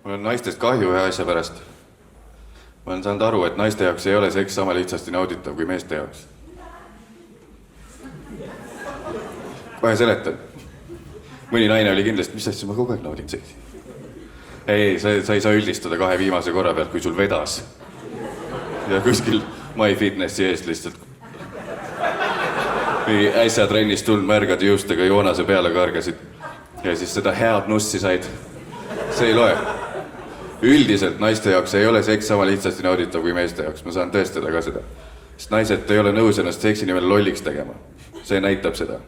Mul on naistest kahju ühe asja pärast. Ma olen saanud aru, et naiste jaoks ei ole seks sama lihtsasti nauditav kui meeste jaoks. Kohe seletan. Mõni naine oli kindlasti, mis asja ma kogu aeg naudin seksi. Ei, sa ei saa üldistada 2 viimase korra pealt, kui sul vedas. Ja kuskil MyFitnessi eest lihtsalt. Või äsja trennist tulnud märgade juustega joonase peale kargasid. Ja siis seda head nussi said. See ei loe. Üldiselt naiste jaoks ei ole seks sama lihtsasti nauditav kui meeste jaoks. Ma saan tõestada ka seda. Sest naised ei ole nõus ennast seksi nimel lolliks tegema. See näitab seda.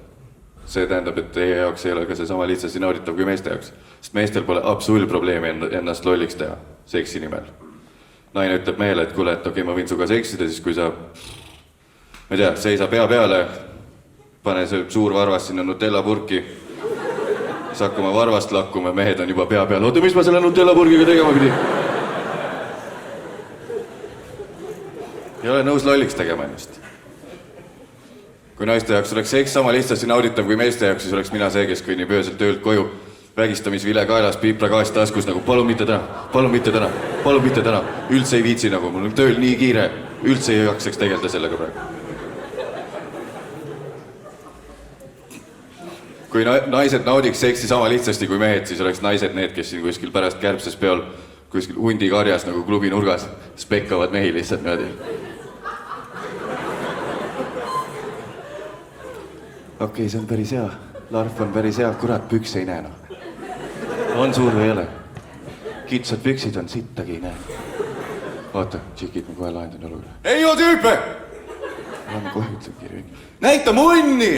See tähendab, et teie jaoks ei ole ka see sama lihtsasti nauditav kui meeste jaoks. Sest meestel pole absoluut probleemi ennast lolliks teha seksi nimel. Naine ütleb mehele, et kuule, et okei, ma võin suga seksida, siis kui sa, ma ei tea, seisa pea peale, pane see suur varvas sinna Nutella purki, siis hakkama varvast lakkuma, mehed on juba pea peal. Oota, mis ma selle Nutella purgiga tegema pidi? Ei ole nõus lolliks tegema ennast. Kui naiste jaoks oleks seks sama lihtsasti nauditav kui meeste jaoks, siis oleks mina see, kes kõnnib öösel töölt koju, vägistamisvile kaelas, piipragaas taskus nagu palun mitte täna, palun mitte täna, palun mitte täna. Üldse ei viitsi nagu, mul on tööl nii kiire, üldse ei jaksaks tegelda sellega praegu. Kui naised naudiks seksi sama lihtsasti kui mehed, siis oleks naised need, kes siin kuskil pärast kärbses peol, kuskil hundi karjas nagu klubi nurgas, spekkavad mehi lihtsalt niimoodi. Okei, see on päris hea. Larv on päris hea, kurat, püks ei näe. On suur või ei ole? Kitsad püksid on, sittagi ei näe. Oota, tšikid, ma kohe lahendan olukorra. Ei oo tüüpe! Ma kohe ütleb kirju. Näita munni!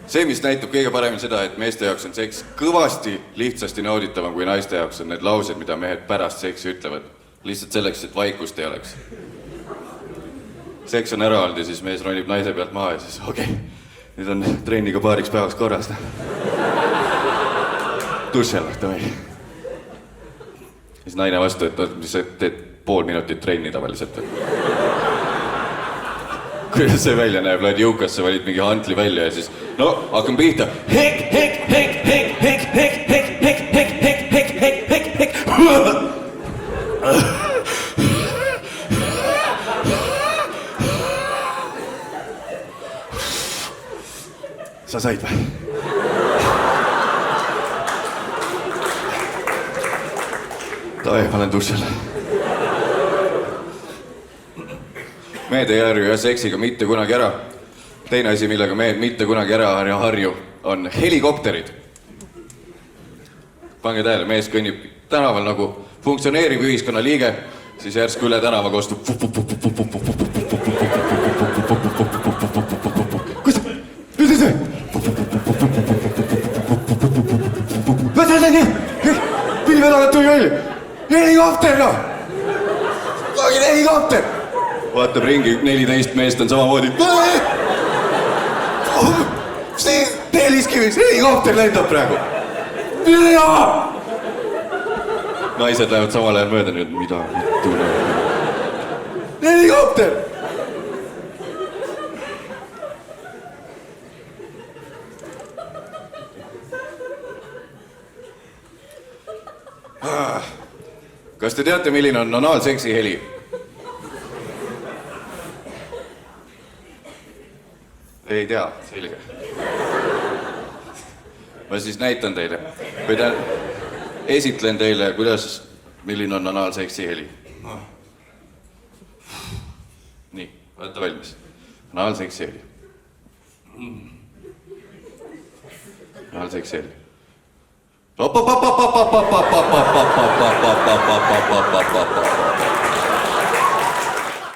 See, mis näitab kõige paremini seda, et meeste jaoks on seks kõvasti lihtsasti nauditavam kui naiste jaoks on need laused, mida mehed pärast seksi ütlevad. Lihtsalt selleks, et vaikust ei oleks. Seks on ära olnud ja siis mees ronib naise pealt maha ja siis okei, nüüd on trenniga paariks päevaks korras. Duši alla, tõi. Siis naine vastu, et mis sa teed pool minutit trenni tavaliselt. Kuidas see välja näeb, lähed jõukasse, valid mingi hantli välja ja siis no, hakkame pihta. Hek, hek, hek, hek, hek, hek, hek, hek, hek, hek, hek, hek, hek, hek. Sa said või? Tavai, ma olen dušel. Mehed ei harju ja seksiga mitte kunagi ära. Teine asi, millega mehed mitte kunagi ära harju, on helikopterid. Pange tähele, mees kõnnib tänaval nagu funktsioneerib ühiskonna liige, siis järsku üle tänava kostub. Kus? Mis see? Pidi vedanud tuli välja. Helikopter, noh! Lagin helikopter! Vaatab ringi, 14 meest on samamoodi. Teeliskivis, helikopter lendab praegu. Naised lähevad samal ajal mööda nüüd, mida vittu näeb. Helikopter! Kas te teate, milline on anaalseksi heli? Ei tea, selge. Ma siis näitan teile. Või esitlen teile, kuidas, milline on anaalseksi heli. Nii, olete valmis. Anaalseksi heli. Anaalseksi heli.